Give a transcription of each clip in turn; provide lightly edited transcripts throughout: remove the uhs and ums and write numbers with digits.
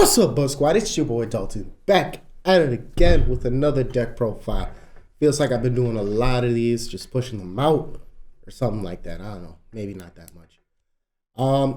What's up, Buzz Squad? It's your boy Dalton, back at it again with another deck profile. Feels like I've been doing a lot of these, just pushing them out or something like that. I don't know, maybe not that much.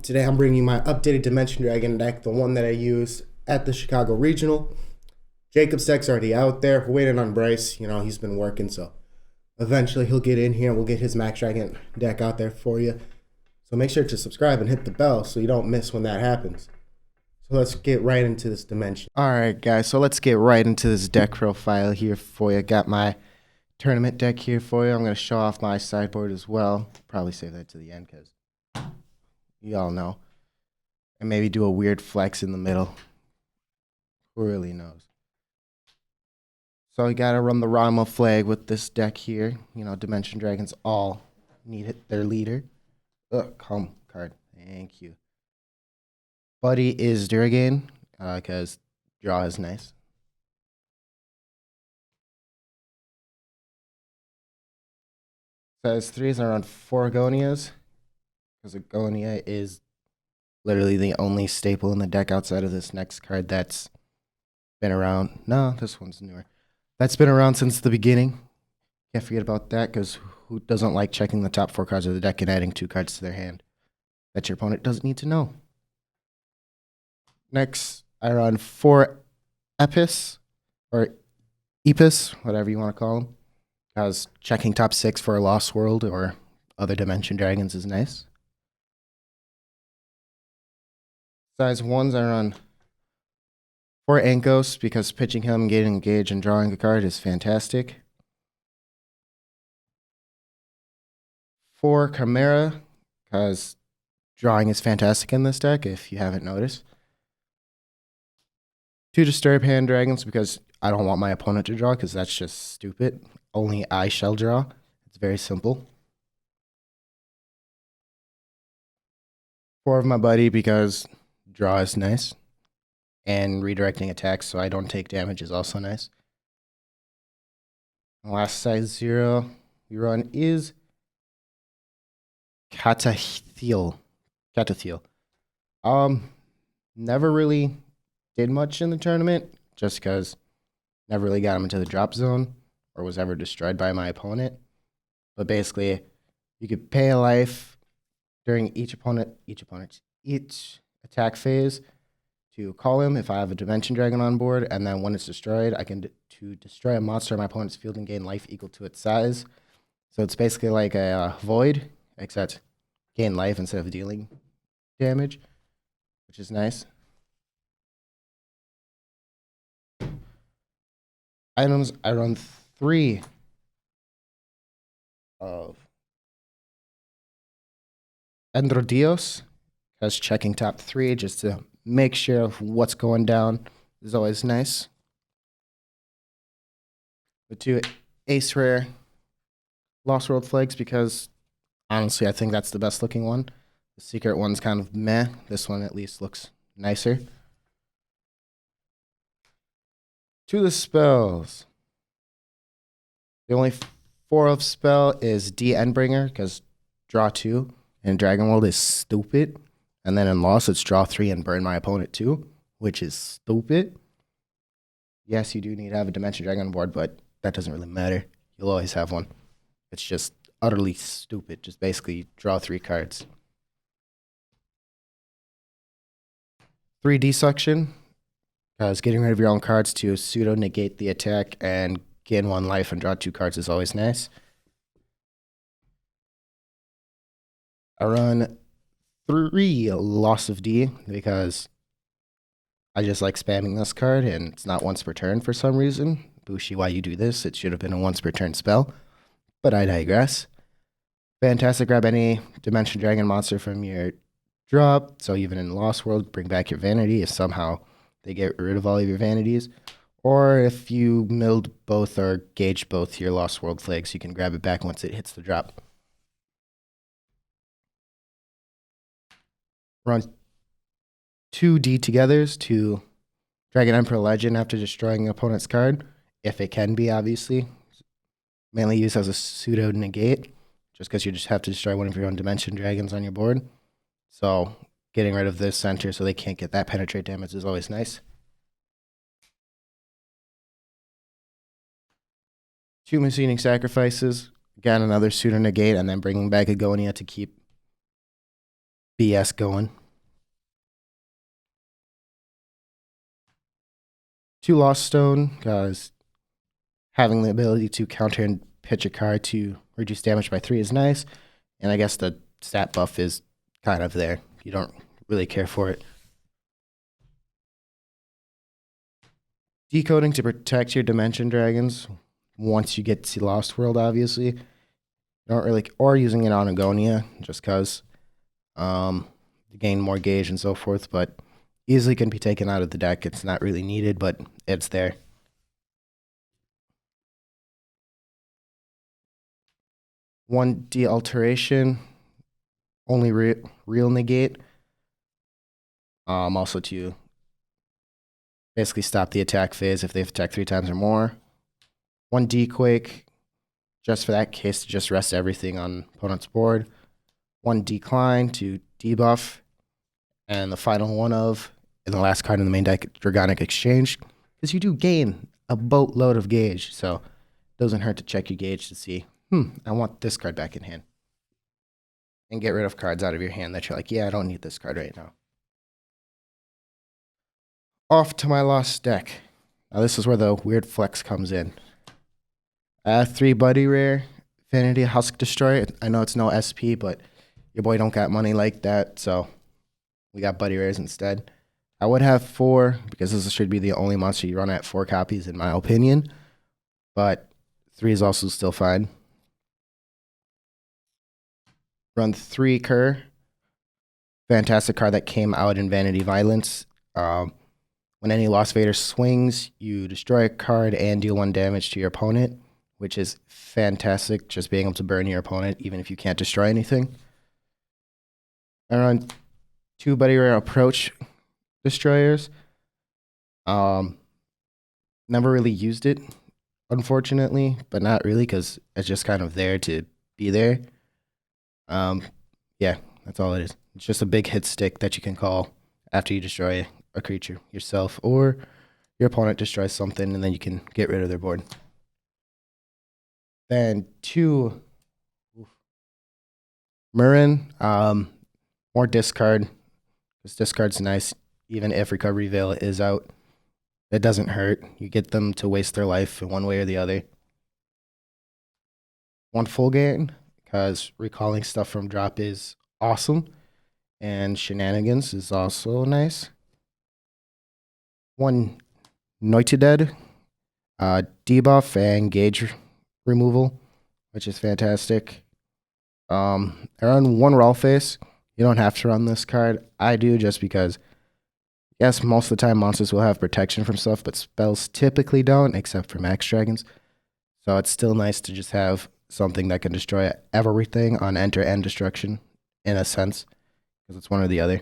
Today I'm bringing you my updated Dimension Dragon deck, the one that I used at the Chicago Regional. Jacob's deck's already out there. We're waiting on Bryce. You know, he's been working, so eventually he'll get in here and we'll get his Max Dragon deck out there for you. So make sure to subscribe and hit the bell so you don't miss when that happens. So let's get right into this dimension. Alright guys, so let's get right into this deck profile here for you. Got my tournament deck here for you. I'm going to show off my sideboard as well. Probably save that to the end because you all know. And maybe do a weird flex in the middle. Who really knows? So you got to run the Ranma flag with this deck here. You know, Dimension Dragons all need their leader. Calm card. Thank you. Buddy is Dradon, because draw is nice. Size 3s are on 4 Agonias, because Agonia is literally the only staple in the deck outside of this next card that's been around. No, this one's newer. That's been around since the beginning. Can't forget about that, because who doesn't like checking the top 4 cards of the deck and adding 2 cards to their hand that your opponent doesn't need to know? Next, I run 4 Epis, or Epis, whatever you want to call them. Because checking top 6 for a Lost World or other Dimension Dragons is nice. Size 1s, I run 4 Ankos, because pitching him, getting engaged, and drawing a card is fantastic. 4 Chimera, because drawing is fantastic in this deck, if you haven't noticed. 2 Disturb Hand Dragons, because I don't want my opponent to draw, because that's just stupid. Only I shall draw. It's very simple. 4 of my buddy, because draw is nice. And redirecting attacks so I don't take damage is also nice. The last size 0 we run is Catathiel. Never really did much in the tournament, just because never really got him into the drop zone or was ever destroyed by my opponent. But basically, you could pay a life during each attack phase to call him if I have a Dimension Dragon on board, and then when it's destroyed, I can to destroy a monster in my opponent's field and gain life equal to its size. So it's basically like a void, except gain life instead of dealing damage, which is nice. Items, I run 3 of Androdios, because checking top 3 just to make sure of what's going down is always nice. The 2 Ace Rare Lost World Flags, because honestly I think that's the best looking one. The secret one's kind of meh. This one at least looks nicer. To the spells. The only 4 of spell is D Endbringer, because draw 2 in Dragon World is stupid. And then in Lost, it's draw 3 and burn my opponent 2, which is stupid. Yes, you do need to have a Dimension Dragon on board, but that doesn't really matter. You'll always have one. It's just utterly stupid. Just basically draw 3 cards. 3 Desuction, because getting rid of your own cards to pseudo negate the attack and gain 1 life and draw 2 cards is always nice. I run 3 Loss of D, because I just like spamming this card, and it's not once per turn for some reason. Bushi, why you do this? It should have been a once per turn spell, but I digress. Fantastic, grab any Dimension Dragon monster from your drop, so even in Lost World, bring back your Vanity if somehow they get rid of all of your Vanities. Or if you milled both or gauged both your Lost World flags, you can grab it back once it hits the drop. Run 2 D togethers to Dragon Emperor Legend after destroying an opponent's card, if it can be, obviously. Mainly used as a pseudo negate, just because you just have to destroy one of your own Dimension Dragons on your board. So getting rid of this center so they can't get that penetrate damage is always nice. 2 Machining Sacrifices. Again, another suitor negate, and then bringing back Agonia to keep BS going. 2 Lost Stone, because having the ability to counter and pitch a card to reduce damage by 3 is nice. And I guess the stat buff is kind of there. You don't really care for it. Decoding to protect your Dimension Dragons once you get to Lost World, obviously. Don't really, or using it on Agonia, just because you gain more gauge and so forth, but easily can be taken out of the deck. It's not really needed, but it's there. One de-alteration, only real negate. Also to basically stop the attack phase if they've attacked 3 times or more. 1 dequake, just for that case to just rest everything on opponent's board. 1 decline to debuff. And the final one of, and the last card in the main deck, Dragonic Exchange. Because you do gain a boatload of gauge, so it doesn't hurt to check your gauge to see, I want this card back in hand. And get rid of cards out of your hand that you're like, yeah, I don't need this card right now. Off to my lost deck. Now this is where the weird flex comes in. 3 Buddy Rare, Vanity Husk Destroy. I know it's no SP, but your boy don't got money like that, so we got Buddy Rares instead. I would have 4, because this should be the only monster you run at 4 copies, in my opinion. But 3 is also still fine. Run 3 Kerr. Fantastic card that came out in Vanity Violence. When any Lost Vader swings, you destroy a card and deal 1 damage to your opponent, which is fantastic, just being able to burn your opponent, even if you can't destroy anything. I run 2 Buddy Rare Approach Destroyers. Never really used it, unfortunately, but not really, because it's just kind of there to be there. Yeah, that's all it is. It's just a big hit stick that you can call after you destroy a creature yourself, or your opponent destroys something, and then you can get rid of their board. Then 2 Murren, more discard. This discard's nice, even if Recovery Veil is out. It doesn't hurt. You get them to waste their life in one way or the other. 1 Full Gain, because recalling stuff from drop is awesome. And Shenanigans is also nice. 1 Noiteded, debuff and gauge removal, which is fantastic. I run 1 Raw Face. You don't have to run this card. I do, just because, yes, most of the time monsters will have protection from stuff, but spells typically don't, except for Max Dragons. So it's still nice to just have something that can destroy everything on enter and destruction, in a sense, because it's one or the other.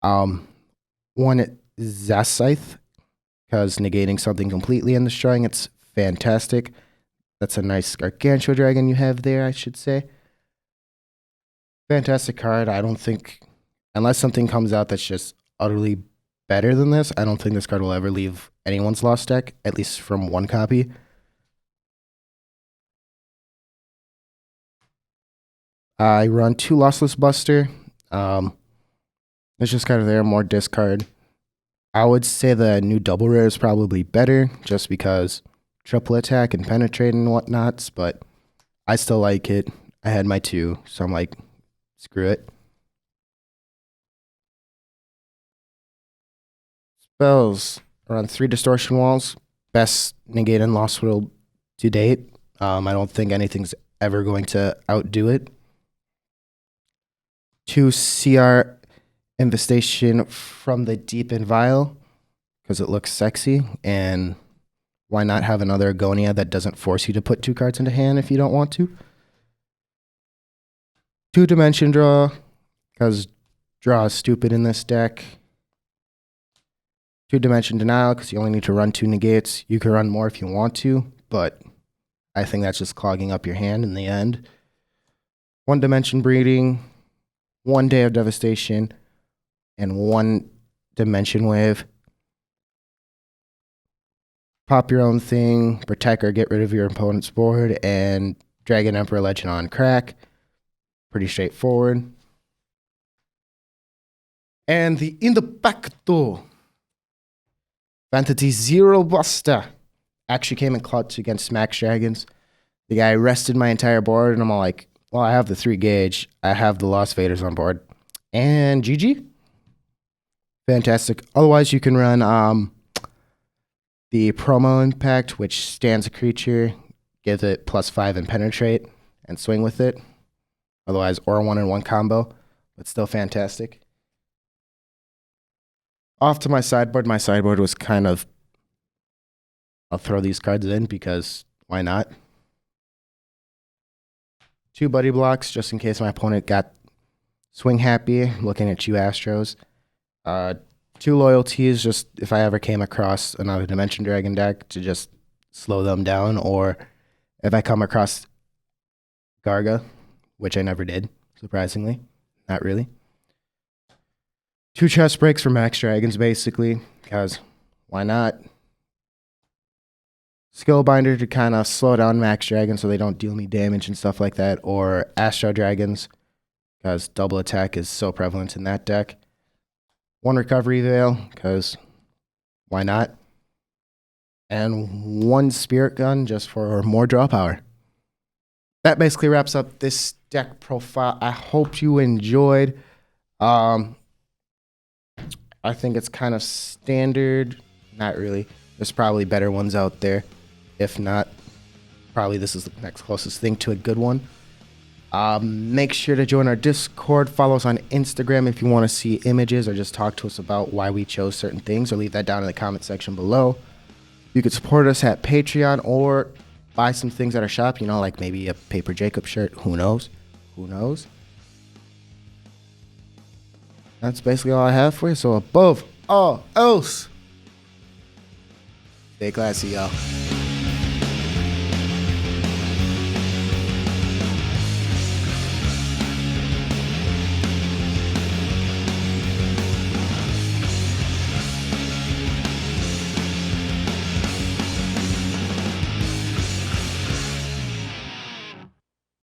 1 Zascythe, because negating something completely and destroying it's fantastic. That's a nice Gargantua Dragon you have there, I should say. Fantastic card. I don't think, unless something comes out that's just utterly better than this, I don't think this card will ever leave anyone's Lost deck, at least from 1 copy. I run 2 Lossless Buster. It's just kind of there, more discard. I would say the new double rare is probably better, just because triple attack and penetrate and whatnots, but I still like it. I had my 2, so I'm like, screw it. Spells. Around 3 Distortion Walls. Best negate in Lost World to date. I don't think anything's ever going to outdo it. 2 CR Infestation from the Deep and Vile, because it looks sexy, and why not have another Agonia that doesn't force you to put 2 cards into hand if you don't want to? 2 Dimension Draw, because draw is stupid in this deck. 2 Dimension Denial, because you only need to run 2 negates. You can run more if you want to, but I think that's just clogging up your hand in the end. 1 Dimension Breeding. 1 day of devastation, and 1 dimension wave. Pop your own thing, protect or get rid of your opponent's board, and Dragon Emperor Legend on crack. Pretty straightforward. And the Impacto Fantasy Zero Buster actually came in clutch against Max Dragons. The guy rested my entire board, and I'm all like, well, I have the 3 gauge. I have the Lost Vaders on board. And GG. Fantastic. Otherwise, you can run the Promo Impact, which stands a creature, gives it +5 and penetrate, and swing with it. Otherwise, or 1-in-1 combo, but still fantastic. Off to my sideboard. My sideboard was kind of, I'll throw these cards in because why not? 2 buddy blocks just in case my opponent got swing happy looking at you Astros. 2 loyalties just if I ever came across another Dimension Dragon deck to just slow them down, or if I come across Garga, which I never did, surprisingly. Not really. 2 chest breaks for Max Dragons, basically, because why not? Skillbinder to kind of slow down Max Dragons so they don't deal me damage and stuff like that, or Astro Dragons, because double attack is so prevalent in that deck. 1 Recovery Veil, because why not? And 1 Spirit Gun just for more draw power. That basically wraps up this deck profile. I hope you enjoyed. I think it's kind of standard. Not really. There's probably better ones out there. If not, probably this is the next closest thing to a good one. Make sure to join our Discord. Follow us on Instagram if you want to see images or just talk to us about why we chose certain things, or leave that down in the comment section below. You could support us at Patreon or buy some things at our shop, like maybe a Paper Jacob shirt. Who knows? Who knows? That's basically all I have for you. So above all else, stay classy, y'all.